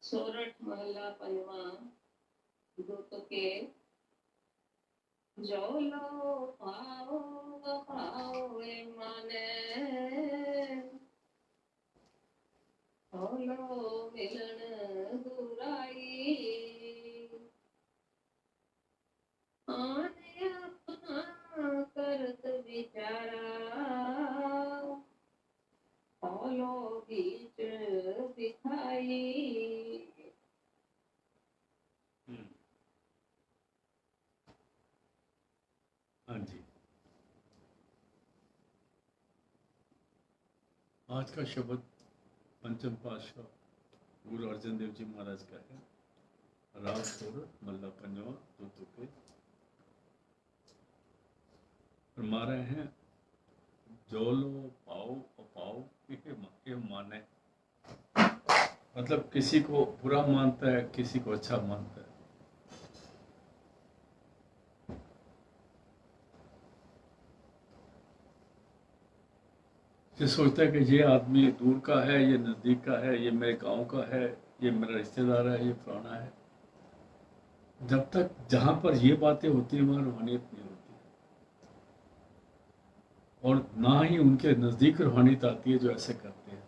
सोरठ महला पंजवा दूत के जो लो पाओ पाओ ए माने होलो मिलन दुराई आने अपना करत विचारा होलो बीच दिखाई। हाँ जी, आज का शब्द पंचम पातशाह गुरु अर्जन देव जी महाराज का है। राग सोरठ मल्ला पंजवा दूतों के फरमा रहे हैं, जो लो पाओ अपाओ के माने, मतलब किसी को बुरा मानता है, किसी को अच्छा मानता है। ये सोचता है कि ये आदमी दूर का है, ये नज़दीक का है, ये मेरे गांव का है, ये मेरा रिश्तेदार है, ये फलाना है। जब तक जहां पर ये बातें होती हैं वहां रूहानियत नहीं होती, और ना ही उनके नज़दीक रूहानियत आती है जो ऐसे करते हैं।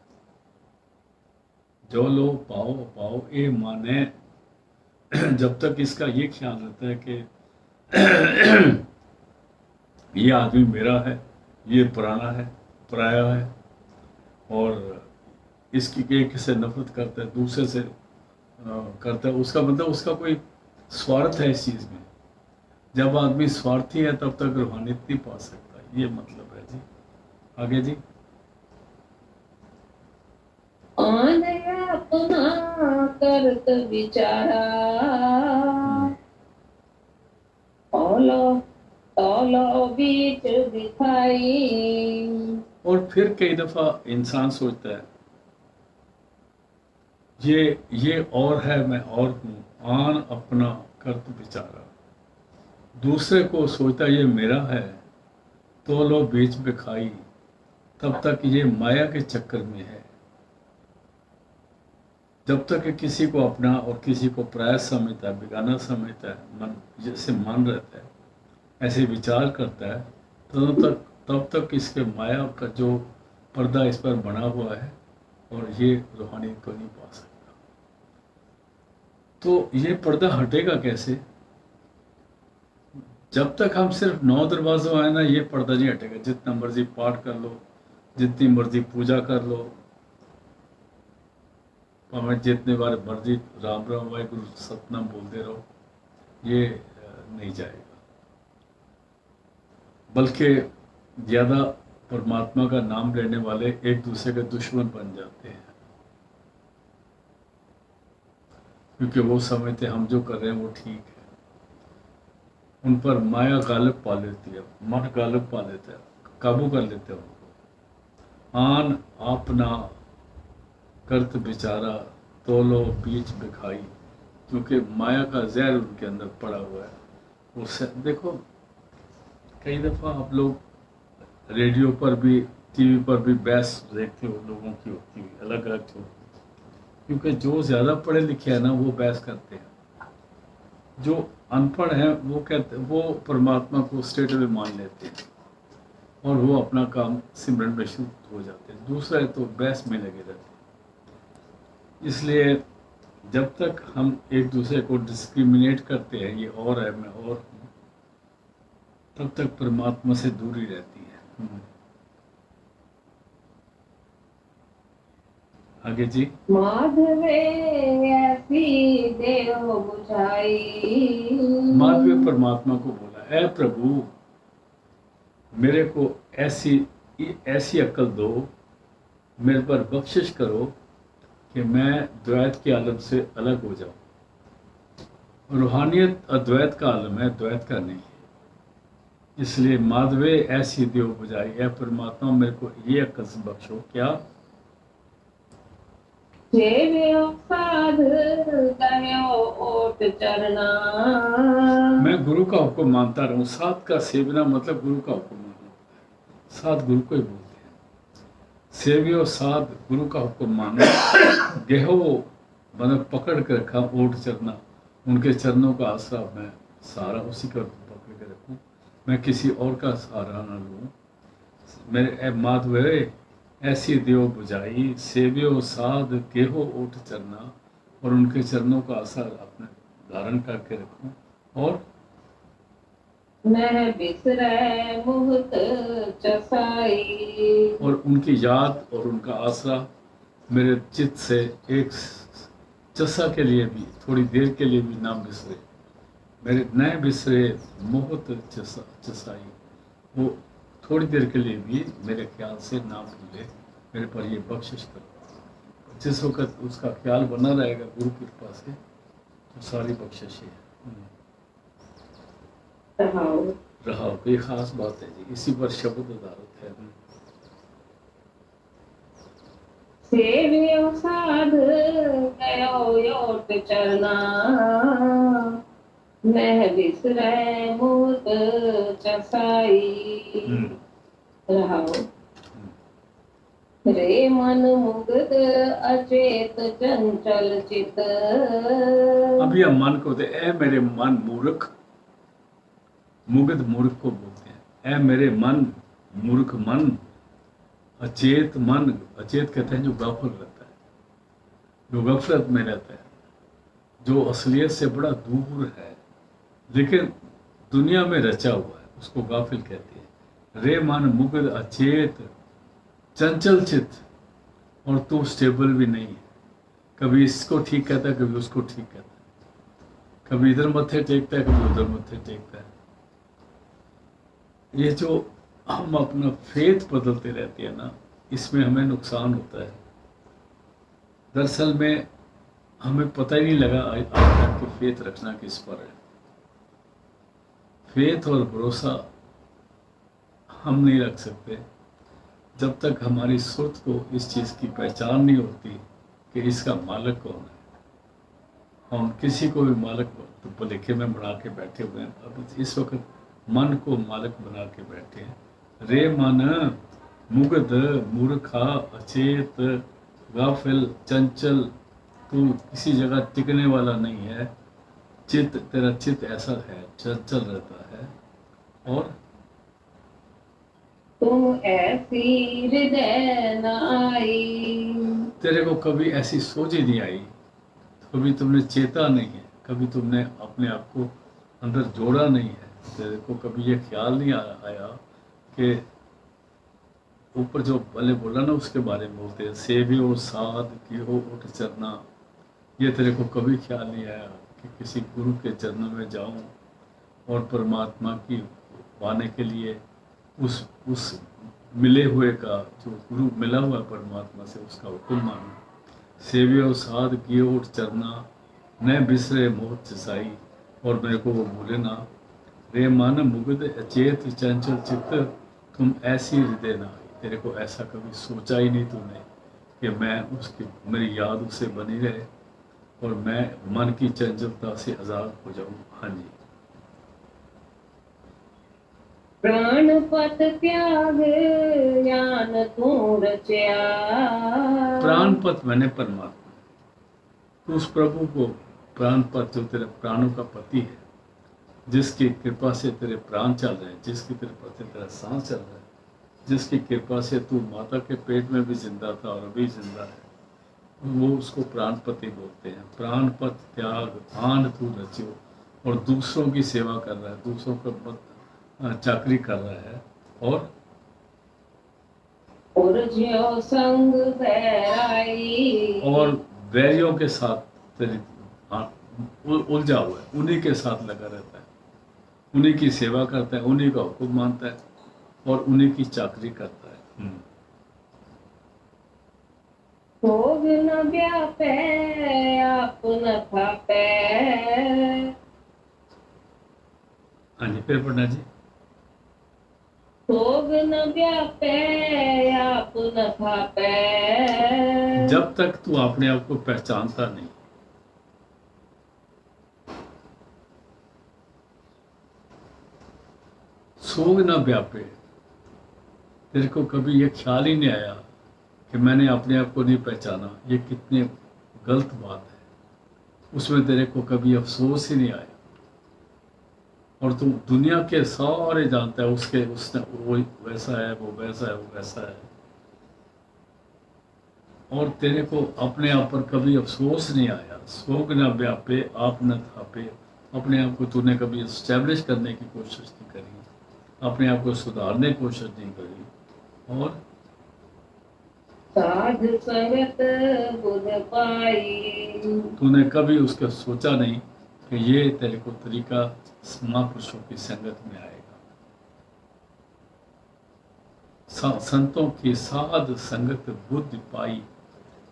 जो लो पाओ पाओ ए माने, जब तक इसका ये ख्याल रहता है कि ये आदमी मेरा है, ये पुराना है, पराया है, और इसकी एक से नफरत करता है, दूसरे से करता है, उसका मतलब उसका कोई स्वार्थ है इस चीज़ में। जब आदमी स्वार्थी है तब तक रूहानियत नहीं पा सकता, ये मतलब है जी। आगे जी। अपना करत विचारा तौलो बीच दिखाई। और फिर कई दफा इंसान सोचता है ये और है, मैं और हूँ। आन अपना करत विचारा, दूसरे को सोचता ये मेरा है, तो लो बीच बिखाई, तब तक ये माया के चक्कर में है। जब तक किसी को अपना और किसी को पराया समझता है, बेगाना समझता है, मन जैसे मान रहता है, ऐसे विचार करता है, तब तक इसके माया का जो पर्दा इस पर बना हुआ है, और ये रूहानियत को नहीं पा सकता। तो ये पर्दा हटेगा कैसे? जब तक हम सिर्फ 9 दरवाज़ों आए ना, ये पर्दा नहीं हटेगा। जितना मर्जी पाठ कर लो, जितनी मर्जी पूजा कर लो, हमें जितने बार मर्जी राम राम वाहिगुरु सतनाम बोलते रहो, ये नहीं जाएगा। बल्कि ज़्यादा परमात्मा का नाम लेने वाले एक दूसरे के दुश्मन बन जाते हैं, क्योंकि वो समझते हम जो कर रहे हैं वो ठीक है। उन पर माया गालिब पा लेती है, मन गालिब पा लेता है, काबू कर लेते हैं उनको। आन अपना करत बिचारा, तोलो बीच बिखाई, क्योंकि माया का जहर उनके अंदर पड़ा हुआ है। उससे देखो, कई दफ़ा आप लोग रेडियो पर भी, टीवी पर भी बहस देखते हो, लोगों की होती हुई अलग अलग होती, क्योंकि जो ज़्यादा पढ़े लिखे हैं ना वो बहस करते हैं, जो अनपढ़ हैं वो कहते, वो परमात्मा को स्टेट में मान लेते हैं और वो अपना काम सिमरन में शुरू हो जाते हैं। दूसरा है तो बहस में लगे रहते हैं। इसलिए जब तक हम एक दूसरे को डिस्क्रिमिनेट करते हैं, ये और है मैं और हूँ, तब तक परमात्मा से दूरी रहती है। आगे जी। माधवे ऐसी देव बुझाई, माधवे परमात्मा को बोला, ऐ प्रभु मेरे को ऐसी अक्ल दो, मेरे पर बख्शिश करो कि मैं द्वैत के आलम से अलग हो जाऊं। रूहानियत अद्वैत का आलम है, द्वैत का नहीं है। इसलिए माधवे ऐसी देव बुझाई, ऐ परमात्मा मेरे को ये अक्ल से बख्शो। क्या? मैं गुरु का हुक्म मानता रहूं। साध का सेवना मतलब गुरु का हुक्म मानना, साध गुरु को ही बोलते हैं। सेवियो साध गुरु का हुक्म मानो, गेहो मतलब पकड़ के रखा, ओट चरना, उनके चरणों का आसरा मैं सहारा उसी का पकड़ के रखूं, मैं किसी और का सहारा ना लूं। मेरे माधवे ऐसी देव बुझाई, सेवियो साध गेहो ओट चरना, और उनके चरणों का आसरा अपने धारण करके रखूं। और मैं बिसरै मुहत चसाई। और उनकी याद और उनका आसरा मेरे चित्त से एक चसा के लिए भी, थोड़ी देर के लिए भी ना बिसरे, मेरे नए बिसरे मोहत चसाई, वो थोड़ी देर के लिए भी मेरे ख्याल से ना भूले, मेरे पर ये बख्शिश करो। जिस वक्त उसका ख्याल बना रहेगा गुरु कृपा से, तो सारी बख्शिश है। रहा कोई खास बात है जी, इसी पर शब्द आधारित है। सेवियो साध गयो योट चरना, मैं बिसरै मुहत चसाई। रहाओ। रे मन मुग्ध अचेत चंचल चित। अब यह मन को दे, ए मेरे मन मूर्ख, मुग्ध मूर्ख को बोलते हैं, ए मेरे मन मूर्ख मन, अचेत मन, अचेत कहते हैं जो गाफिल रहता है, जो गफलत में रहता है, जो असलियत से बड़ा दूर है, लेकिन दुनिया में रचा हुआ है, उसको गाफिल कहते हैं। रे मन मुग्ध अचेत चंचल चित्त, और तू स्टेबल भी नहीं है, कभी इसको ठीक कहता है, कभी उसको ठीक कहता है, कभी इधर मत्थे टेकता है, कभी उधर मत्थे टेकता है। ये जो हम अपना फेथ बदलते रहते हैं ना, इसमें हमें नुकसान होता है। दरअसल में हमें पता ही नहीं लगा आज तक कि फेथ रखना किस पर है। फेथ और भरोसा हम नहीं रख सकते जब तक हमारी सुर्त को इस चीज़ की पहचान नहीं होती कि इसका मालिक कौन है। हम किसी को भी मालिक तो लेखे में बना के बैठे हुए हैं। अब इस वक्त मन को मालिक बना के बैठे हैं। रे मन मुग्ध मूर्खा अचेत गाफिल चंचल, तू किसी जगह टिकने वाला नहीं है। चित्त, तेरा चित्त ऐसा है, चंचल रहता है। और तुम ऐसी हृदय न आई। तेरे को कभी ऐसी सोच ही नहीं आई, कभी तुमने चेता नहीं है, कभी तुमने अपने आप को अंदर जोड़ा नहीं है। तेरे को कभी ये ख्याल नहीं आया कि ऊपर जो पहले बोला ना उसके बारे में बोलते हैं, सेवियो साध की हो उठ चरना। ये तेरे को कभी ख्याल नहीं आया कि किसी गुरु के चरणों में जाऊं और परमात्मा की पाने के लिए उस मिले हुए का, जो गुरु मिला हुआ परमात्मा से, उसका हुक्म मानूं। सेवियो साध की उठ चरना, न बिसरे मोह चसाई, और मेरे को वो बोले ना, रे मन मुग्ध अचेत चंचल चित्त, तुम ऐसी हृदय ना आई। तेरे को ऐसा कभी सोचा ही नहीं तूने कि मैं उसकी, मेरी याद उससे बनी रहे और मैं मन की चंचलता से आजाद हो जाऊं। हाँ जी। प्राणपत त्याग ज्ञान तू रचया। प्राणपत मैंने परमात्मा, तो उस प्रभु को प्राणपत, जो तेरे प्राणों का पति है, जिसकी कृपा से तेरे प्राण चल रहे हैं, जिसकी कृपा से तेरा सांस चल रहा है, जिसकी कृपा से तू माता के पेट में भी जिंदा था और अभी जिंदा है, वो उसको प्राणपति बोलते हैं। प्राणपत त्याग आन तू रचियो, और दूसरों की सेवा कर रहा है, दूसरों का चाकरी कर रहा है। और ज्यो संग बैराई, और वैरियों के साथ तेरी उलझा हुआ है, उन्हीं के साथ लगा रहता है, उन्हीं की सेवा करता है, उन्हीं का हुक्म मानता है और उन्हीं की चाकरी करता है। भोग न व्यापे आप न थापे। हाँ जी, फिर पढ़ना जी। भोग न व्यापे आप न थापे। जब तक तू अपने आप को पहचानता नहीं, सोग न व्यापे, तेरे को कभी ये ख्याल ही नहीं आया कि मैंने अपने आप को नहीं पहचाना, ये कितनी गलत बात है। उसमें तेरे को कभी अफसोस ही नहीं आया, और तू दुनिया के सारे जानता है उसके, उसने वो वैसा है, वो वैसा है, वो वैसा है, और तेरे को अपने आप पर कभी अफसोस नहीं आया। शोक न व्यापे आप न थापे, अपने आप को तूने कभी इस्टेब्लिश करने की कोशिश नहीं करी, अपने आप को सुधारने की कोशिश नहीं करी, और साध संगत बुध पाई, तूने कभी उसका सोचा नहीं कि ये तेरे को तरीका महापुरुषों की संगत में आएगा। संतों की साध संगत बुद्धि पाई,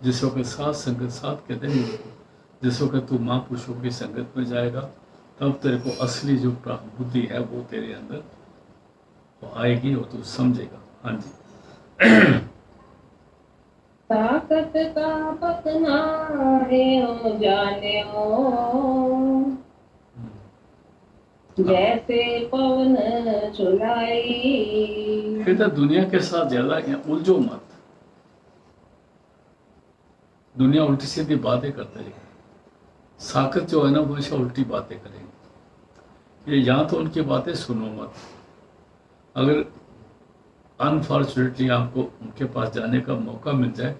जिस वक्त साध संगत, साध कहते हैं उनको, जिस वक्त तू महापुरुषों की संगत में जाएगा, तब तेरे को असली जो बुद्धि है वो तेरे अंदर वो आएगी और तू समझेगा। हाँ जी। ताकत का पतना है जाने जैसे पवन चुलाई। कहता दुनिया के साथ ज्यादा उलझो मत, दुनिया उल्टी सीधी बातें करते रहेगी। साकत जो है ना, वो हमेशा उल्टी बातें करेंगे। ये यहाँ तो उनकी बातें सुनो मत। अगर अनफॉर्चुनेटली आपको उनके पास जाने का मौका मिल जाए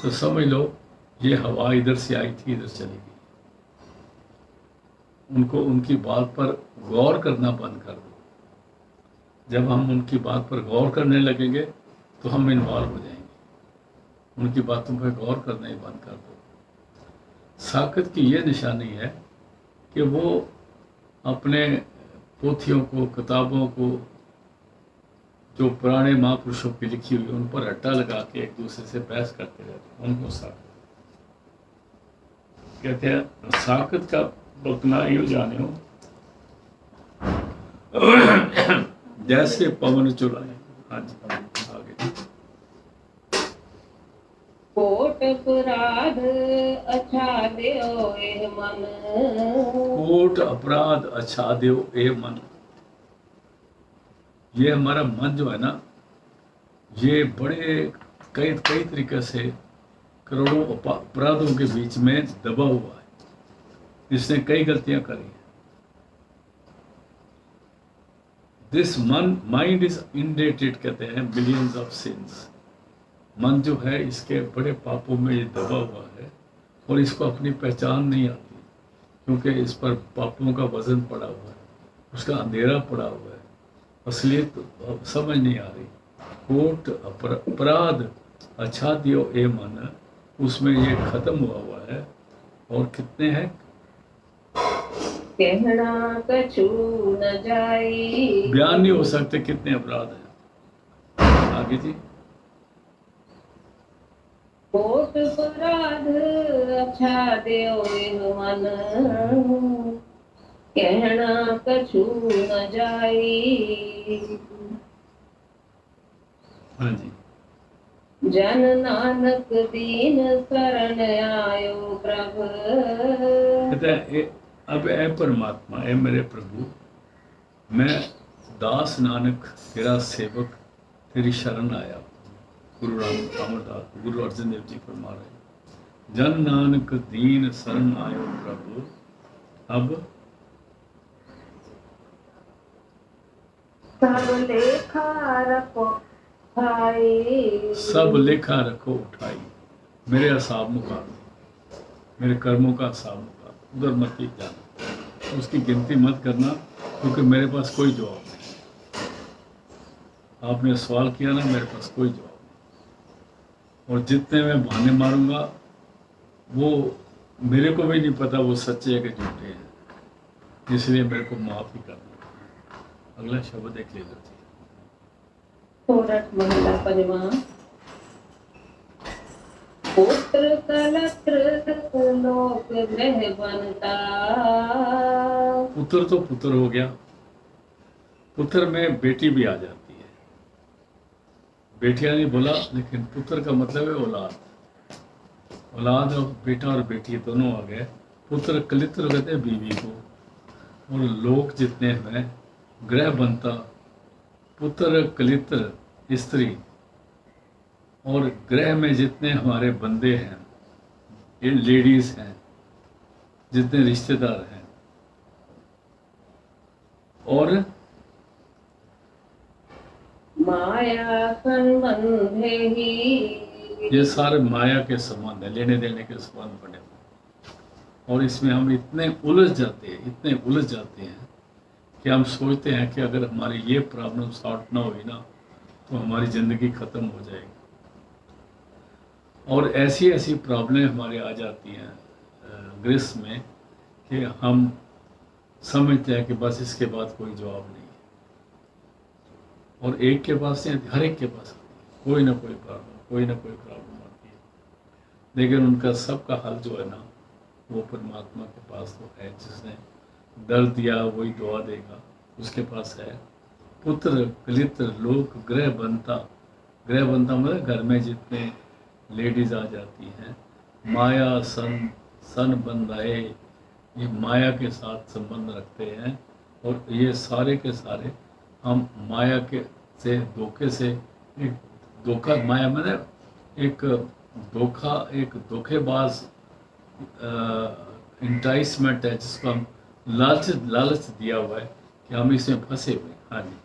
तो समझ लो ये हवा इधर से आई थी, इधर चली गई। उनको उनकी बात पर गौर करना बंद कर दो। जब हम उनकी बात पर गौर करने लगेंगे तो हम इन्वॉल्व हो जाएंगे। उनकी बातों पर गौर करना ही बंद कर दो। साकत की ये निशानी है कि वो अपने पोथियों को, किताबों को, जो पुराने महापुरुषों की लिखी हुई, उन पर अड्डा लगा के एक दूसरे से बहस करते रहते हैं। उनको साकत कहते हैं। साकत का बकना यूं जाने हो जैसे पवन चुलाए। हाँ जी, आगे। कोट अपराध अच्छा देओ ए मन, कोट अपराध अच्छा देओ ए मन। ये हमारा मन जो है ना, ये बड़े कई कई तरीके से करोड़ों अपराधों के बीच में दबा हुआ है। इसने कई गलतियां करी हैं। दिस मन माइंड इज इंडेटेड, कहते हैं, बिलियंस ऑफ सिंस। मन जो है इसके बड़े पापों में ये दबा हुआ है और इसको अपनी पहचान नहीं आती, क्योंकि इस पर पापों का वजन पड़ा हुआ है, उसका अंधेरा पड़ा हुआ है, असलियत तो समझ नहीं आ रही। कोट अपराध अच्छा दियो ए मन, उसमें ये खत्म हुआ है। और कितने हैं? कहना कछु न जाई, बयान नहीं हो सकते कितने अपराध हैं। आगे जी। कोट अपराध अच्छा देओ ए मन, कहना कछु न जाई। हाँ जी। जन नानक दीन शरण आयो प्रभु, कहते हैं अब ए परमात्मा, ए मेरे प्रभु, मैं दास नानक तेरा सेवक तेरी शरण आया। गुरु अमरदास, गुरु अर्जन देव जी फरमा रहे, जन नानक दीन शरण आयो प्रभु। अब सब लेखा रखो उठाई, सब लेखा रखो उठाई। मेरे हिसाब मुका, मेरे कर्मों का हिसाब मुका, उधर मत ही जाना, उसकी गिनती मत करना, क्योंकि मेरे पास कोई जवाब नहीं। आपने सवाल किया ना, मेरे पास कोई जवाब नहीं। और जितने मैं बहाने मारूंगा वो मेरे को भी नहीं पता वो सच्चे है कि झूठे हैं, इसलिए मेरे को माफ ही करना। अगला शब्द देख लीजिए। सोरठ महिला परिवार। पुत्र कलत्र लोक ग्रह बनता, पुत्र तो पुत्र हो गया, पुत्र में बेटी भी आ जाती है। बेटियां नहीं बोला, लेकिन पुत्र का मतलब है औलाद। औलाद और बेटा और बेटी दोनों आ गए। पुत्र कलित्र कहते हैं बीवी को, और लोक जितने हैं ग्रह बनता। पुत्र कलित्र स्त्री, और ग्रह में जितने हमारे बंदे हैं, ये लेडीज हैं, जितने रिश्तेदार हैं, और माया संबंधे ही ये सारे माया के संबंध है, लेने देने के संबंध बने हुए। और इसमें हम इतने उलझ जाते हैं, इतने उलझ जाते हैं कि हम सोचते हैं कि अगर हमारी ये प्रॉब्लम सॉल्व ना हुई ना तो हमारी ज़िंदगी ख़त्म हो जाएगी। और ऐसी ऐसी प्रॉब्लम हमारे आ जाती हैं गृहस्थ में कि हम समझते हैं कि बस इसके बाद कोई जवाब नहीं है। और एक के पास नहीं, हर एक के पास कोई ना कोई प्रॉब्लम आती है। लेकिन उनका सबका हल जो है ना, वो परमात्मा के पास तो है। जिसने दर्द दिया वही दुआ देगा, उसके पास है। पुत्र कलित्र लोक ग्रह बनता मतलब घर में जितने लेडीज आ जाती हैं, माया सन बंधाए, ये माया के साथ संबंध रखते हैं। और ये सारे के सारे हम माया के से धोखे से, एक धोखा, माया मतलब एक धोखा, एक धोखेबाज इंटाइसमेंट है, जिसको हम लालच दिया हुआ है कि हम इसमें फंसे हुए हैं। हाँ जी।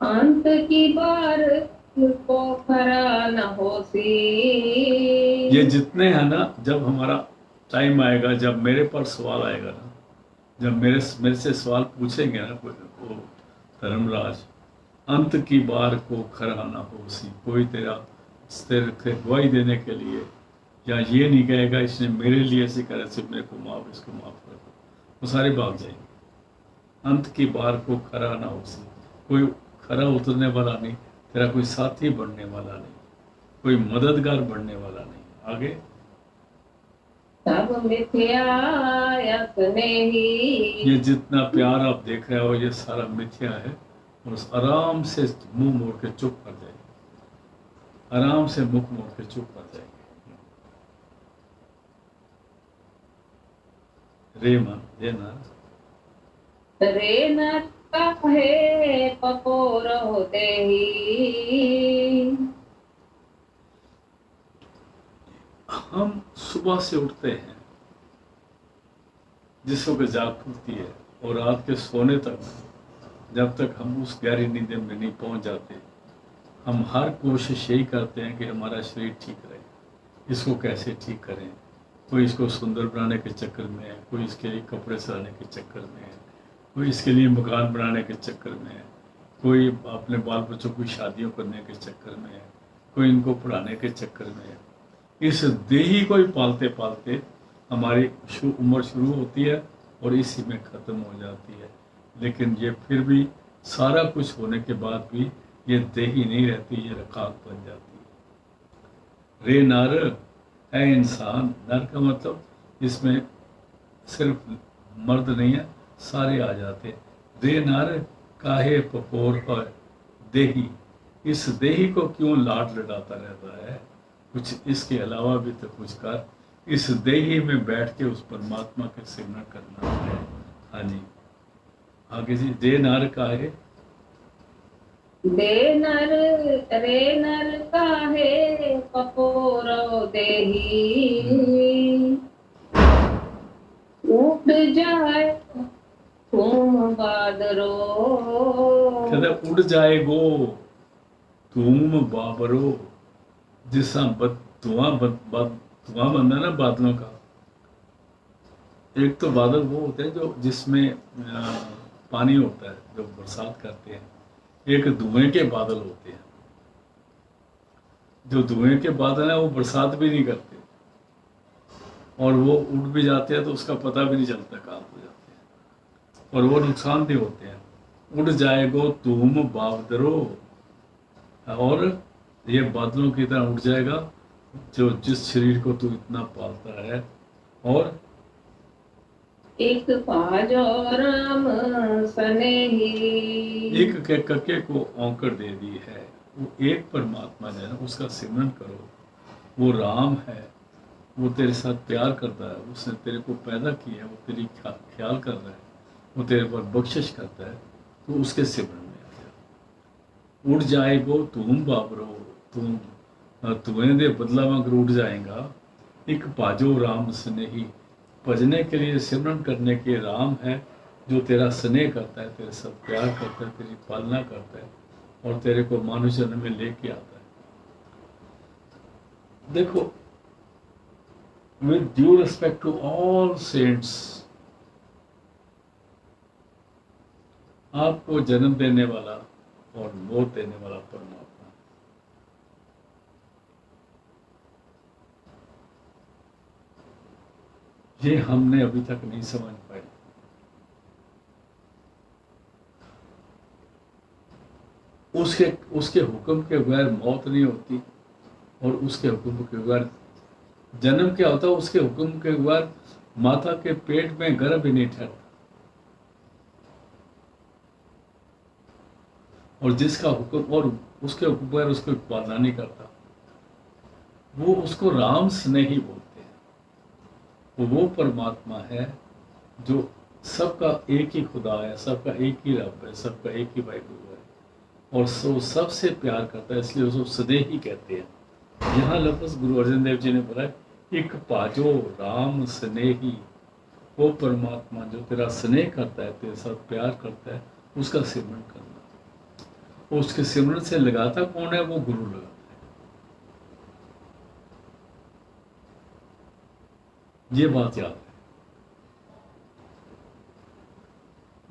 अंत की बार को खरा न होसी। ये जितने हैं ना, जब हमारा टाइम आएगा, जब मेरे पर सवाल आएगा ना, जब मेरे से सवाल पूछेंगे ना वो धर्मराज, अंत की बार को खरा ना होसी, कोई तेरे गवाही देने के लिए या ये नहीं कहेगा इसने मेरे लिए ऐसे करे, सिर्फ मेरे को माफ, इसको माफ कर दो, वो सारे भाग जाएंगे। अंत की बार को खरा ना होसी, कोई खरा उतरने वाला नहीं, तेरा कोई साथी बनने वाला नहीं, कोई मददगार बनने वाला नहीं। आगे, सब मिथ्या ही। ये जितना प्यार आप देख रहे हो ये सारा मिथ्या है। और आराम से मुंह मोड़ के चुप कर जाएंगे, आराम से मुख मोड़ के चुप कर जाएंगे। रे मन रे ना, रे न कहे पपोर होते ही। हम सुबह से उठते हैं, जिस वक्त जाग खुलती है, और रात के सोने तक, जब तक हम उस गहरी नींद में नहीं पहुंच जाते, हम हर कोशिश यही करते हैं कि हमारा शरीर ठीक रहे। इसको कैसे ठीक करें? कोई इसको सुंदर बनाने के चक्कर में है, कोई इसके लिए कपड़े सजाने के चक्कर में है, कोई इसके लिए मकान बनाने के चक्कर में है, कोई अपने बाल बच्चों की शादियों करने के चक्कर में है, कोई इनको पढ़ाने के चक्कर में है। इस देही को ही पालते पालते हमारी उम्र शुरू होती है और इसी में ख़त्म हो जाती है। लेकिन ये फिर भी सारा कुछ होने के बाद भी ये देही नहीं रहती, ये रकाब बन जाती है। रे नर है इंसान, नर का मतलब इसमें सिर्फ मर्द नहीं है, सारे आ जाते। रे नर काहे पपोर है देही, इस देही को क्यों लाड लड़ाता रहता है? कुछ इसके अलावा भी तो कुछ कर, इस देही में बैठ के उस परमात्मा के सिमरन करना है। हाँ जी, आगे जी। दे नर काहे, दे नर रे नर काहे पपोरो देही। उठ जाए तुम बादरो। कहते उड़ जाएगो तुम बाबरो, जिस धुआं बनता है ना बादलों का। एक तो बादल वो होते हैं जो जिसमें पानी होता है, जो बरसात करते हैं। एक धुएं के बादल होते हैं, जो धुएं के बादल हैं वो बरसात भी नहीं करते, और वो उड़ भी जाते हैं तो उसका पता भी नहीं चलता कहाँ हो जाते हैं, और वो नुकसानदेह होते हैं। उड़ जाएगो तुम बादरो, और ये बादलों की तरह उड़ जाएगा जो जिस शरीर को तू इतना पालता है। और एक पाजो राम सने ही। एक के कके को औंकड़ दे दी है, वो एक परमात्मा जो है ना, उसका सिमरन करो। वो राम है, वो तेरे साथ प्यार करता है, उसने तेरे को पैदा किया है, वो तेरी ख्याल कर रहा है, वो तेरे पर बख्शिश करता है, तो उसके सिमरन में आ जा। उड़ जाएगो तुम बाबरो, तुम तुम्हें दे बदला मगर उड़ जाएगा। एक पाजो राम स्नेही, भजने के लिए सिमरन करने के राम है, जो तेरा स्नेह करता है, तेरे साथ प्यार करता है, तेरी पालना करता है और तेरे को मानुष जन्म में लेके आता है। देखो, with due respect to all saints, आपको जन्म देने वाला और मौत देने वाला परमात्मा, ये हमने अभी तक नहीं समझ पाए। उसके उसके हुक्म के बगैर मौत नहीं होती और उसके हुक्म के बगैर जन्म क्या होता है। उसके हुक्म के बगैर माता के पेट में गर्भ ही नहीं ठहरता। और जिसका हुक्म और उसके हुक्म बगैर उसको पालना नहीं करता, वो उसको राम स्नेही बोलते हैं। वो परमात्मा है जो सबका एक ही खुदा है, सबका एक ही रब है, सबका एक ही वाहिगुरु है और सो सबसे प्यार करता है, इसलिए उसको स्नेही कहते हैं। यहाँ लफ्ज गुरु अर्जन देव जी ने बोला, एक पाजो राम स्नेही, वो परमात्मा जो तेरा स्नेह करता है, तेरे साथ प्यार करता है, उसका सिमरन करना। उसके सिमरन से लगाता कौन है? वो गुरु लगाता है। ये बात याद है।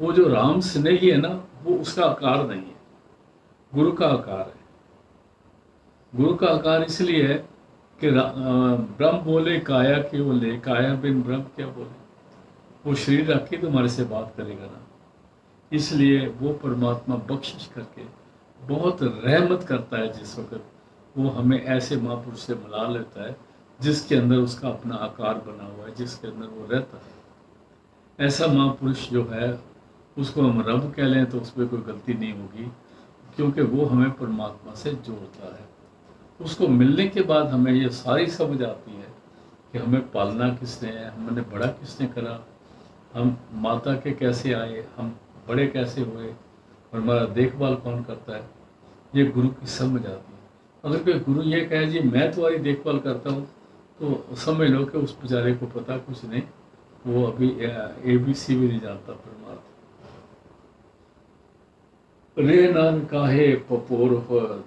वो जो राम स्नेही है ना, वो उसका आकार नहीं है, गुरु का आकार है। गुरु का आकार इसलिए है कि ब्रह्म बोले काया की बोले, काया बिन ब्रह्म क्या बोले। वो शरीर रखे तो हमारे से बात करेगा ना, इसलिए वो परमात्मा बख्शिश करके बहुत रहमत करता है। जिस वक्त वो हमें ऐसे महापुरुष से मिला लेता है जिसके अंदर उसका अपना आकार बना हुआ है, जिसके अंदर वो रहता है। ऐसा महापुरुष जो है उसको हम रब कह लें तो उसमें कोई गलती नहीं होगी, क्योंकि वो हमें परमात्मा से जोड़ता है। उसको मिलने के बाद हमें ये सारी समझ आती है कि हमें पालना किसने है, हमने बड़ा किसने करा, हम माता के कैसे आए, हम बड़े कैसे हुए और हमारा देखभाल कौन करता है। ये गुरु की समझ आती है। अगर कोई गुरु ये कहे जी मैं तुम्हारी देखभाल करता हूँ, तो समझ लो कि उस बेचारे को पता कुछ नहीं, वो अभी ABC भी नहीं जानता परमात्मा। रे नान काहे पपोर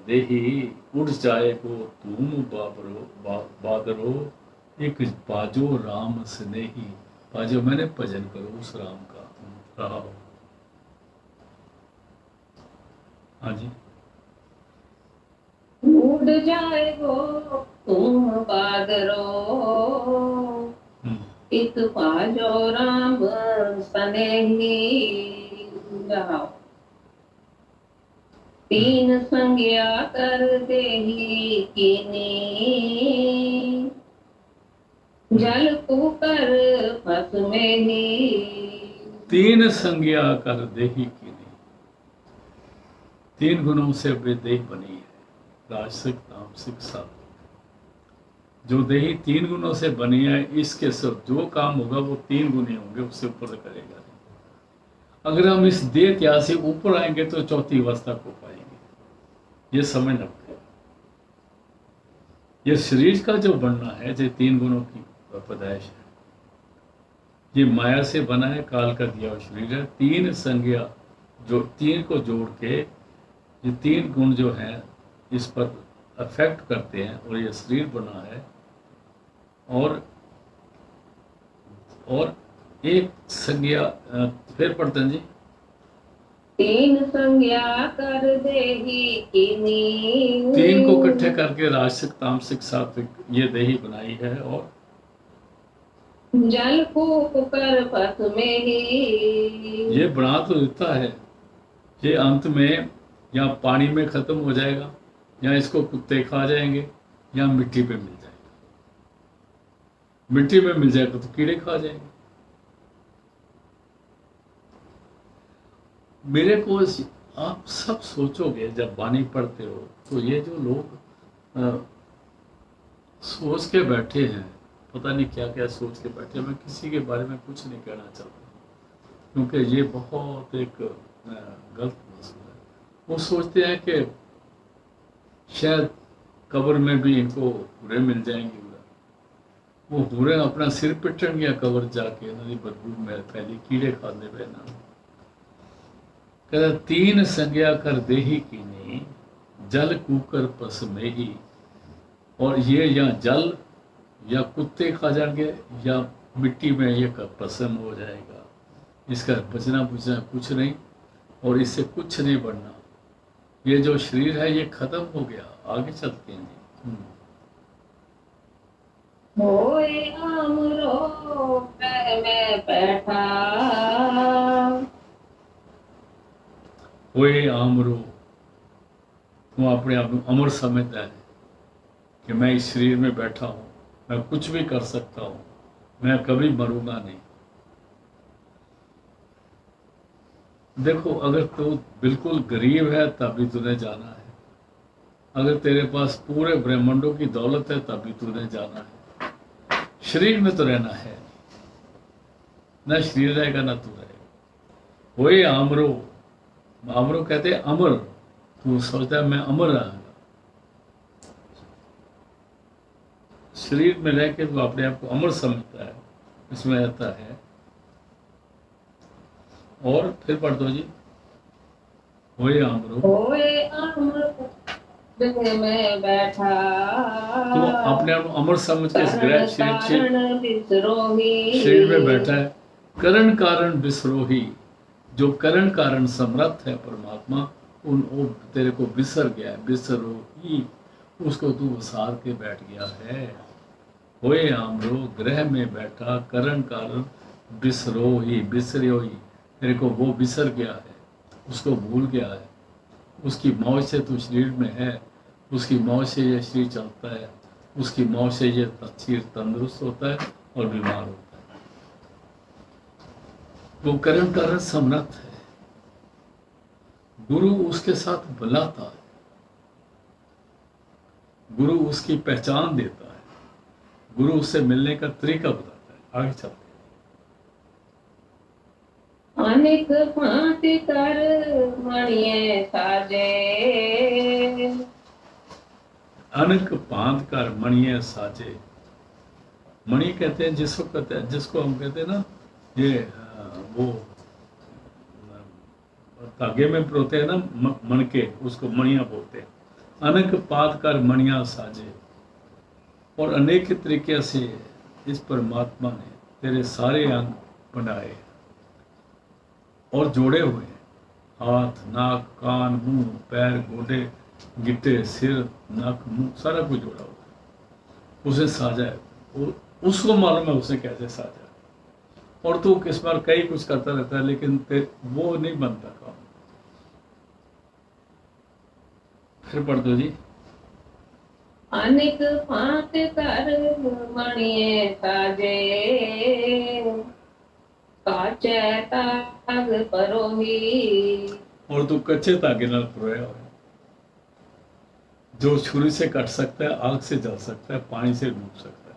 देही, उड़ जाए को तुम बादरो, एक बाजो राम स्नेही। बाजो मैंने भजन करो उस राम का, रहा हो। हाँ जी। उड़ जाएगो तुम बादरो, इत पाजो राम स्नेही। जाओ तीन संज्ञा कर देही कीनी, जल कुकर फस में ही। तीन संज्ञा कर देही कीनी, तीन गुणों से वे देह बनी है, राजसिक तामसिक सात्विक। जो देही तीन गुणों से बनी है, इसके सब जो काम होगा वो तीन गुणी होंगे, उससे ऊपर करेगा। अगर हम इस देह त्याग से ऊपर आएंगे तो चौथी अवस्था को पाएंगे। ये समझना पड़ेगा। ये शरीर का जो बनना है, जो तीन गुणों की पैदाइश है, ये माया से बना है, काल का दिया हुआ शरीर है। तीन संज्ञा जो तीन को जोड़ के ये तीन गुण जो हैं इस पर अफेक्ट करते हैं और ये शरीर बना है। और एक संज्ञा फिर पढ़ते हैं जी, तीन संज्ञा कर देही कीनी, तीन को इकट्ठे करके राजसिक तामसिक सात्विक ये देही बनाई है। और जल फूक कर फस में ही, ये बना तो देता है, ये अंत में या पानी में खत्म हो जाएगा, या इसको कुत्ते खा जाएंगे, या मिट्टी पे मिल जाएगा। मिट्टी में मिल जाएगा तो कीड़े खा जाएंगे। मेरे को आप सब सोचोगे जब वाणी पढ़ते हो, तो ये जो लोग सोच के बैठे हैं, पता नहीं क्या क्या सोच के बैठे, मैं किसी के बारे में कुछ नहीं कहना चाहता, क्योंकि ये बहुत एक गलत मसला है। वो सोचते हैं कि शायद कब्र में भी इनको हुरे मिल जाएंगे। वो हुरे अपना सिर पिटन गया कब्र जाके, नदी बदबू में फैली कीड़े खाने पे ना। कहता तीन संज्ञा कर देही कीनी, जल कूकर पस में ही। और ये या जल या कुत्ते खा जाएंगे या मिट्टी में ये पसम हो जाएगा। इसका बचना बुचना कुछ नहीं, और इससे कुछ नहीं बढ़ना। ये जो शरीर है ये खत्म हो गया। आगे चलते हैं जी। होए आमरो में बैठा, होए आमरो, तू अपने आप को अमर समझता है कि मैं इस शरीर में बैठा हूं, मैं कुछ भी कर सकता हूं, मैं कभी मरूंगा नहीं। देखो, अगर तू बिल्कुल गरीब है तब भी तूने जाना है, अगर तेरे पास पूरे ब्रह्मांडों की दौलत है तब भी तूने जाना है। शरीर में तो रहना है, ना शरीर रहेगा ना तू रहेगा। वही आमरो, आमरो कहते हैं अमर। तू सोचता है मैं अमर रहूंगा, शरीर में रह के तू अपने आप को अमर समझता है, इसमें रहता है। और फिर पढ़ दो जी। होए आमरो, होए आमरो में बैठा, तो अपने आप को अमर समझ के कारण शरीर में बैठा है। करण कारण बिसरोही, जो करण कारण समर्थ है परमात्मा, उन वो तेरे को बिसर गया है। बिसरोही, उसको तू वसार के बैठ गया है। होए आमरो, ग्रह में बैठा, करण कारण बिसरोही, बिसरोही, तेरे को वो बिसर गया है, उसको भूल गया है। उसकी मौज से तू शरीर में है, उसकी मौज से ये शरीर चलता है, उसकी मौज से ये शरीर तंदुरुस्त होता है और बीमार होता है। वो करण कारण समर्थ है। गुरु उसके साथ बुलाता है, गुरु उसकी पहचान देता है, गुरु उससे मिलने का तरीका बताता है। आगे चलते हैं। अनेक भांति कर मणिये साजे, अनेक भांत कर मणिये साजे। मणि कहते हैं जिसको कहते हैं, जिसको हम कहते हैं ना, ये वो धागे में परोते हैं ना मणके, उसको मणिया बोलते हैं। अनेक पात कर मणिया साजे, और अनेक तरीके से इस परमात्मा ने तेरे सारे अंग बनाए और जोड़े हुए हैं। हाथ, नाक, कान, मुंह, पैर, गोडे, गिट्टे, सिर, नाक, मुंह, सारा कुछ जोड़ा हुआ है। उसे साजा है, उसको मालूम है उसे कैसे साजा है। और तू किस बार कई कुछ करता रहता है, लेकिन वो नहीं बनता काम। फिर पढ़ दो जी। अनेक भांति कर मणिये साजे, काचे ताग परोही। और तू कच्चे धागे नाल परोया हुआ, जो छुरी से कट सकता है, आग से जल सकता है, पानी से डूब सकता है।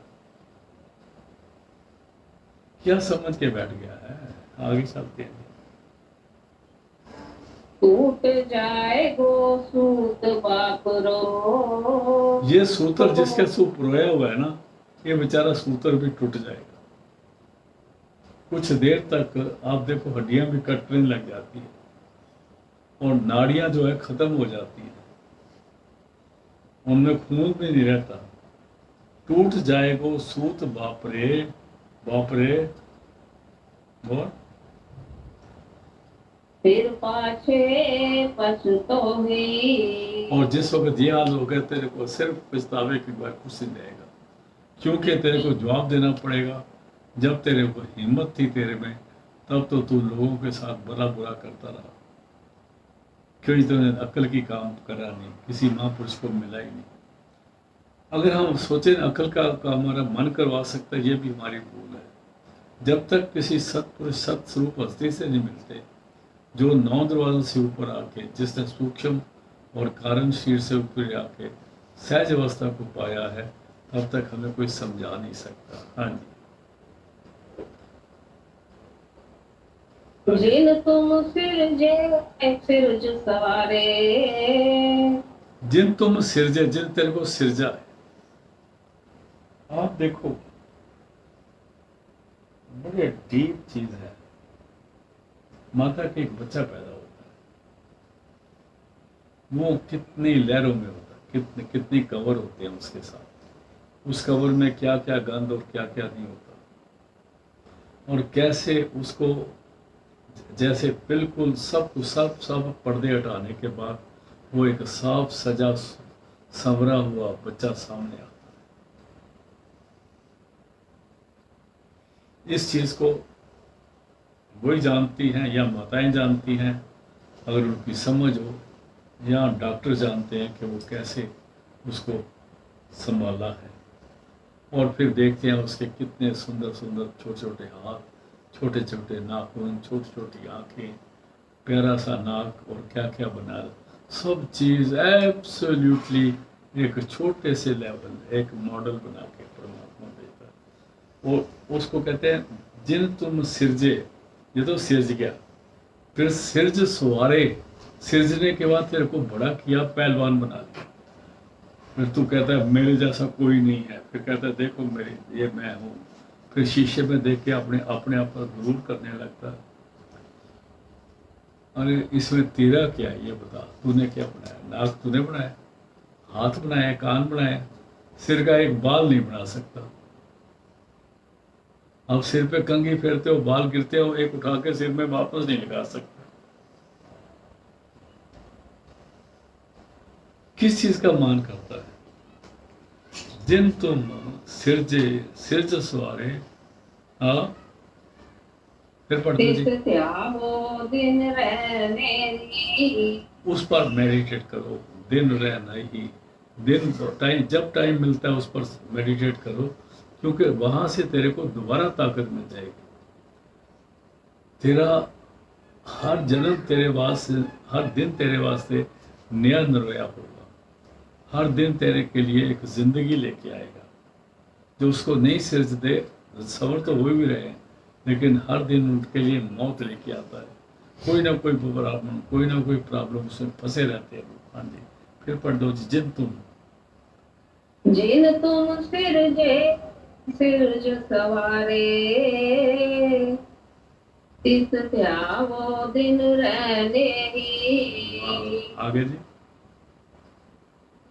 क्या समझ के बैठ गया है। आगे चलते हैं। टूट जाए गो सूत बापरो, ये सूत्र जिसके सु परोया हुआ है ना, ये बेचारा सूत्र भी टूट जाएगा। कुछ देर तक आप देखो हड्डियां भी कटने लग जाती है और नाड़ियां जो है खत्म हो जाती है, उनमें खून भी नहीं रहता। टूट जाएगो सूत बापरे, बापरे। और फिर पाछे पछतोही। और जिस वक्त ये हाल हो गया, तेरे को सिर्फ पछतावे की बात कुछ नहीं रहेगा, क्योंकि तेरे को जवाब देना पड़ेगा। जब तेरे को हिम्मत थी तेरे में, तब तो तू लोगों के साथ भला बुरा करता रहा, क्योंकि तूने अक्ल की काम करा नहीं, किसी महापुरुष को मिला ही नहीं। अगर हम सोचें अक्ल का हमारा मन करवा सकता है, ये भी हमारी भूल है। जब तक किसी सत्पुरुष सत स्वरूप हस्ती से नहीं मिलते, जो 9 दरवाजों से ऊपर आके, जिसने सूक्ष्म और कारण शरीर से ऊपर आके सहज अवस्था को पाया है, तब तक हमें कोई समझा नहीं सकता। हाँ जी। जिन तुम सिरजे सिरज सवारे, जिन तुम सिरजे, जिन तेरे को सिरजा है। आप देखो, बड़े डीप चीज है। माता के एक बच्चा पैदा होता है, वो कितनी लहरों में होता है, कितनी कवर होते हैं उसके साथ, उस कवर में क्या क्या गंद और क्या क्या नहीं होता, और कैसे उसको, जैसे बिल्कुल सब पर्दे हटाने के बाद वो एक साफ सजा संवरा हुआ बच्चा सामने आता है। इस चीज को वही जानती हैं या माताएं जानती हैं, अगर उनकी समझ हो, या डॉक्टर जानते हैं कि वो कैसे उसको संभाला है। और फिर देखते हैं उसके कितने सुंदर सुंदर छोटे छोटे हाथ, छोटे छोटे नाखून, छोटी छोटी आंखें, प्यारा सा नाक, और क्या क्या बना, सब चीज एब्सोल्युटली एक छोटे से लेवल, एक मॉडल बना के परमात्मा देता है। और उसको कहते हैं जिन तुम सिरजे, ये तो सिरज गया, फिर सिरज सवारे, सिरजने के बाद तेरे को बड़ा किया, पहलवान बना दिया। फिर तू कहता है मेरे जैसा कोई नहीं है, फिर कहता है देखो मेरे, ये मैं हूँ। फिर शीशे में देख के अपने अपने आप पर गुरूर करने लगता है। अरे इसमें तेरा क्या है ये बता, तूने क्या बनाया? नाक तूने बनाया, हाथ बनाया, कान बनाया, सिर का एक बाल नहीं बना सकता। अब सिर पे कंघी फेरते हो, बाल गिरते हो, एक उठा के सिर में वापस नहीं लगा सकते। किस चीज का मान करता है? जिन तुम सिरजे सिरज सवारे। हाँ, फिर पढ़ दो जी। तिस त्यागो दिन रहने री, उस पर मेडिटेट करो, दिन रहना ही, दिन टाइम, जब टाइम मिलता है उस पर मेडिटेट करो, क्योंकि वहां से तेरे को दोबारा ताकत मिल जाएगी। तेरा हर जन्म तेरे वास्ते, हर दिन तेरे वास्ते नया नरवया होगा। हर दिन तेरे के लिए एक जिंदगी लेके आएगा। जो उसको नहीं सिरज दे, सबर तो हो भी रहे, लेकिन हर दिन उनके लिए मौत लेके आता है। कोई ना कोई प्रॉब्लम, कोई ना कोई प्रॉब्लम, उसमें फंसे रहते हैं लोग। हाँ जी, फिर पढ़ दो जी। जिन तुम जिन तुम सिरजे सिरज सवारे, तिस त्यागो दिन रहने ही, आगे जी।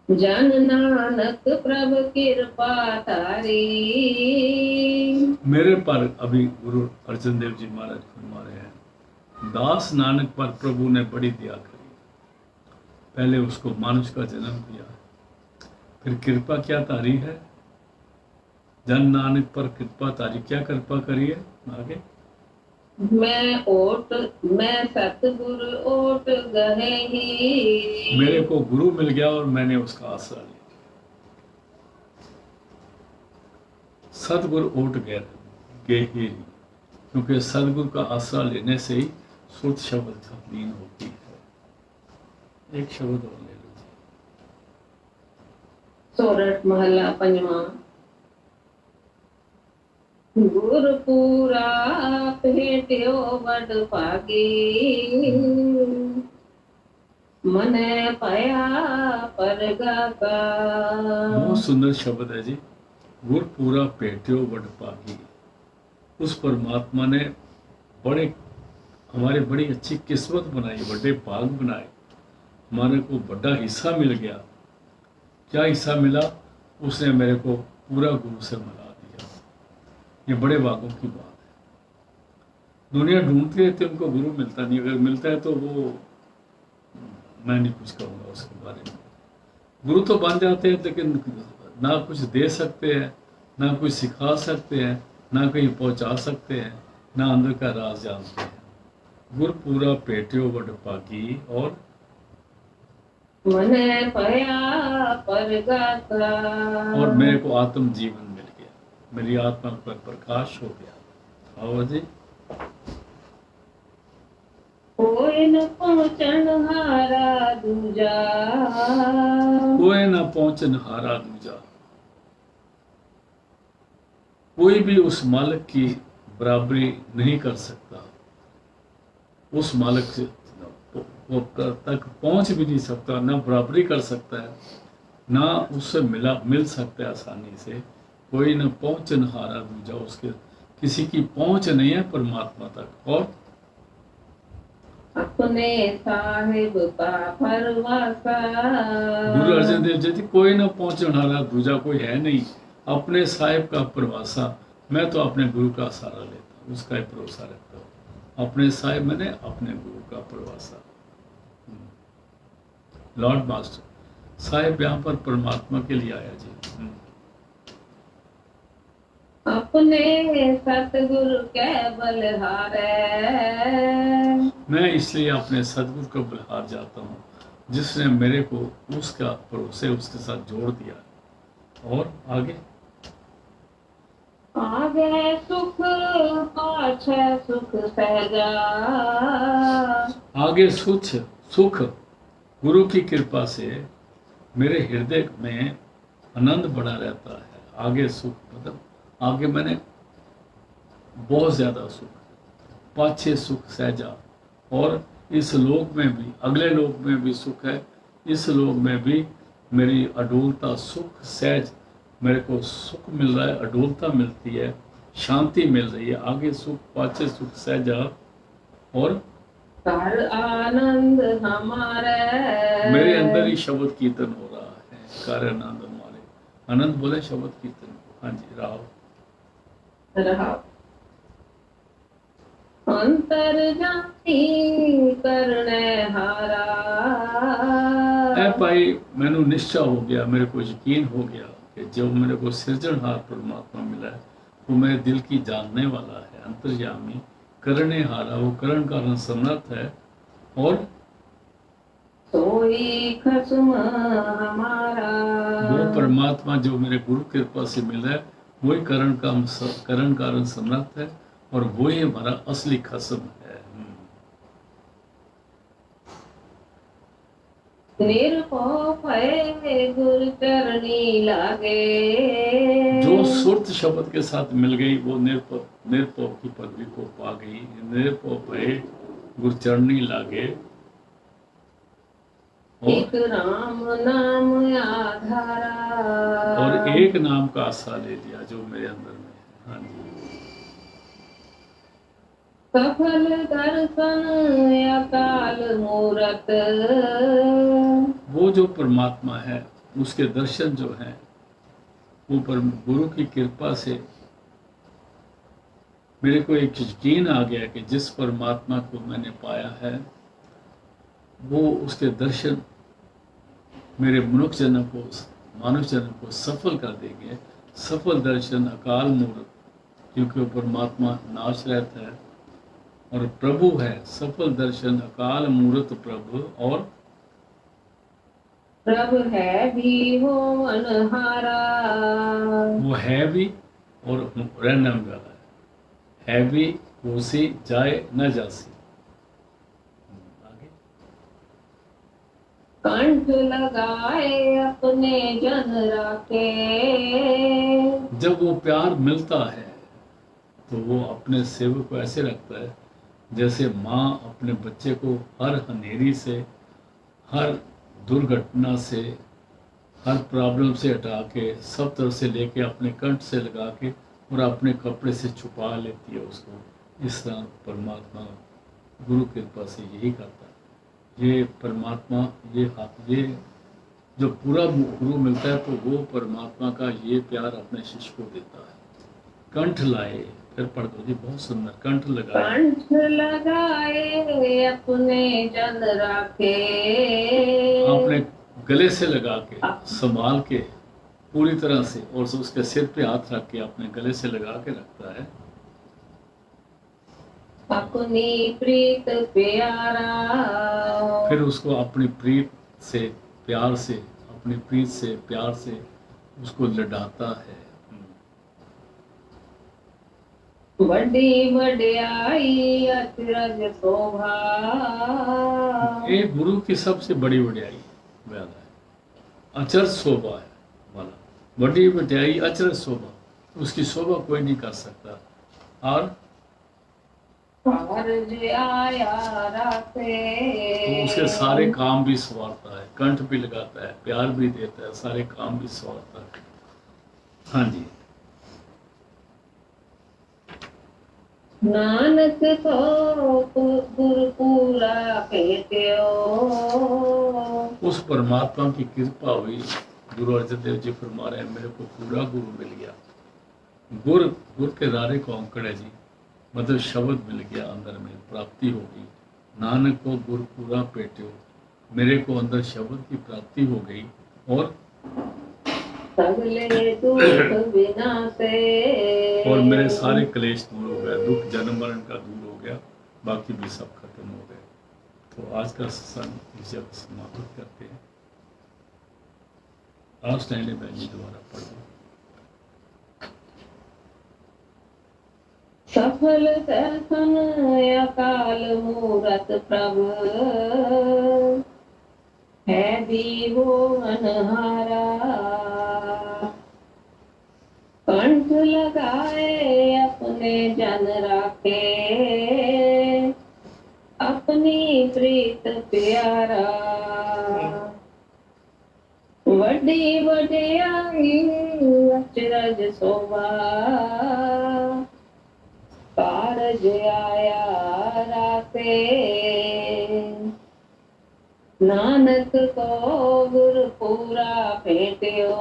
जन नानक प्रभु कृपा तारी। मेरे पर अभी गुरु अर्जन देव जी महाराज फरमा रहे हैं, दास नानक पर प्रभु ने बड़ी दया करी। पहले उसको मानुष का जन्म दिया, फिर कृपा क्या तारी है, जन नानक पर कृपा तारी, क्या कृपा करी है? आगे, मैं सतगुरु ओट गहे ही, मेरे को गुरु मिल गया और मैंने उसका आसरा लिया। सतगुरु ओट गए ही, क्योंकि सतगुरु का आसरा लेने से ही सुध शब्द लीन होती है। एक शब्द और ले लो। सोरठ महला पंजवा। गुरपुरा भेट्यो बड़ भागी, मने पाया परगा का। बहुत सुंदर शब्द है जी। गुरपुरा भेट्यो बड़ भागी। उस परमात्मा ने बड़े, हमारे बड़ी अच्छी किस्मत बनाई, बड़े भाग बनाए, हमारे को बड़ा हिस्सा मिल गया। क्या हिस्सा मिला? उसने मेरे को पूरा गुरु से मिला दिया। ये बड़े भागों की बात है। दुनिया ढूंढती रहती है, उनको गुरु मिलता नहीं। अगर मिलता है तो वो, मैं नहीं कुछ कहूँगा उसके बारे में। गुरु तो बन जाते हैं, लेकिन ना कुछ दे सकते हैं, ना कुछ सिखा सकते हैं, ना कहीं पहुंचा सकते हैं, ना अंदर का राज जानते हैं। गुर पूरा पेट्यो बड़ पागी, और मने पाया परगा का। और मेरे को आत्म जीवन मिल गया, मेरी आत्मा पर प्रकाश हो गया। आओ जी। कोई न पहुंचन हारा दूजा, कोई ना पहुंचन हारा दूजा। कोई भी उस मालिक की बराबरी नहीं कर सकता। उस मालिक से वो तक पहुंच भी नहीं सकता, ना बराबरी कर सकता है, ना उससे मिल सकता है आसानी से। कोई न पहुंचनहारा दूजा, उसके किसी की पहुंच नहीं है परमात्मा तक। और अपने साहिब का परवासा, गुरु अर्जन देव जी, कोई न पहुंचनहारा दूजा कोई है नहीं, अपने साहिब का प्रवासा। मैं तो अपने गुरु का सहारा लेता हूँ, उसका ही भरोसा रखता हूँ। अपने साहिब मैंने अपने गुरु का प्रवासा। लॉर्ड मास्टर साहिब यहाँ पर परमात्मा के लिए आया जी। अपने सतगुरु के बलहारे, मैं इसलिए अपने सतगुरु को बलहार जाता हूँ, जिसने मेरे को उसका भरोसे उसके साथ जोड़ दिया। और आगे आगे सुख पाछे सुख सहजा, आगे सुख गुरु की कृपा से मेरे हृदय में आनंद बढ़ा रहता है। आगे सुख मतलब आगे मैंने बहुत ज्यादा सुख, पाछे सुख सहजा। और इस लोक में भी, अगले लोक में भी सुख है, इस लोक में भी मेरी अडोलता, सुख सहज, मेरे को सुख मिल रहा है, अडोलता मिलती है, शांति मिल रही है। आगे सुख पाछे सुख सहजा। और कर आनंद हमारे, मेरे अंदर ही शब्द कीर्तन हो रहा है। कर आनंद हमारे, आनंद बोले शब्द कीर्तन। हाँ जी, राव अंतर जाती करने हारा। भाई मैंने निश्चय हो गया, मेरे को यकीन हो गया कि जो मेरे को सृजनहार परमात्मा मिला है वो मेरे दिल की जानने वाला है, अंतर्यामी, करने हारा, वो करण कारण समर्थ है। और सोई खसम हमारा, वो परमात्मा जो मेरे गुरु कृपा से मिला है वही करण कारण समर्थ है, और वही हमारा असली खसम है। निरपो भय गुरु चरणी लागे, जो सुरत शब्द के साथ मिल गई वो निरपो की पदवी को पा गई। निरपो भय गुरु चरणी लागे। एक राम नाम आधारा, और एक नाम का आशा ले लिया जो मेरे अंदर में है। हाँ जी, सफल दर्शन अकाल मूरत, वो जो परमात्मा है उसके दर्शन जो हैं वो गुरु की कृपा से मेरे को एक यकीन आ गया कि जिस परमात्मा को मैंने पाया है वो उसके दर्शन मेरे मनुष्य जन्म को, मानव जन्म को सफल कर देंगे। सफल दर्शन अकाल मूर्त, क्योंकि वो परमात्मा नाश रहता है और प्रभु है। सफल दर्शन अकाल मूर्त प्रभु, और प्रभु है भी हो अनहारा, वो है भी और रहने वाला है भी, उसी जाए न जासी। कंठ लगाए अपने जन राखे, जब वो प्यार मिलता है तो वो अपने सेवक को ऐसे रखता है जैसे माँ अपने बच्चे को हर अंधेरी से, हर दुर्घटना से, हर प्रॉब्लम से हटा के, सब तरफ से लेके अपने कंठ से लगा के और अपने कपड़े से छुपा लेती है उसको। इस तरह परमात्मा गुरु कृपा से यही करता है। ये परमात्मा, ये जो पूरा गुरु मिलता है तो वो परमात्मा का ये प्यार अपने शिष्य को देता है। कंठ लाए, फिर पढ़ दो जी, बहुत सुंदर। कंठ लगाए अपने जन राखे, अपने गले से लगा के, संभाल के पूरी तरह से, और उसके सिर पे हाथ रख के अपने गले से लगा के रखता है। अपनी प्रीत प्यारा, फिर उसको अपनी प्रीत से, प्यार से, अपनी प्रीत से, प्यार से उसको लड़ाता है। बड़ी वड्याई अचरज शोभा, एक गुरु की सबसे बड़ी वड्याई वाला है, अचरज शोभा है वाला। बड़ी वड्याई अचरज शोभा, उसकी शोभा कोई नहीं कर सकता। और कारज आया राखे। तो उसके सारे काम भी संवारता है, कंठ भी लगाता है, प्यार भी देता है, सारे काम भी संवारता है। हाँ जी। नानक को गुरपुरा भेट्यो। उस परमात्मा की कृपा हुई, गुरु अर्जन देव जी फरमा रहे हैं मेरे को पूरा गुरु मिल गया। गुर गुर के दारे को अंकड़ है जी, मतलब शब्द मिल गया, अंदर में प्राप्ति हो गई। नानक को गुर पूरा पेट्यो, मेरे को अंदर शब्द की प्राप्ति हो गई। और सगले दुख विनाशे। और मेरे सारे क्लेश दूर हो गए, दुख जन्म मरण का दूर हो गया, बाकी भी सब खत्म हो गए। तो आज का सत्संग इसे समाप्त करते हैं। आप स्टैंड बहन जी दोबारा पढ़ दो। सफल दर्शन अकाल मूरत प्रभु, है दीवो अनहारा। कंठ लगाए अपने जन राखे, अपनी प्रीत प्यारा। वड्डी वड्याई अचरज शोभा, कारज आया राखे। नानक को गुर पूरा भेट्यो,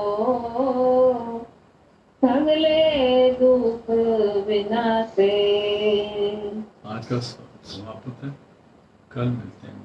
सगले दुख विनाशे। आज का समाप्त है, कल मिलते हैं।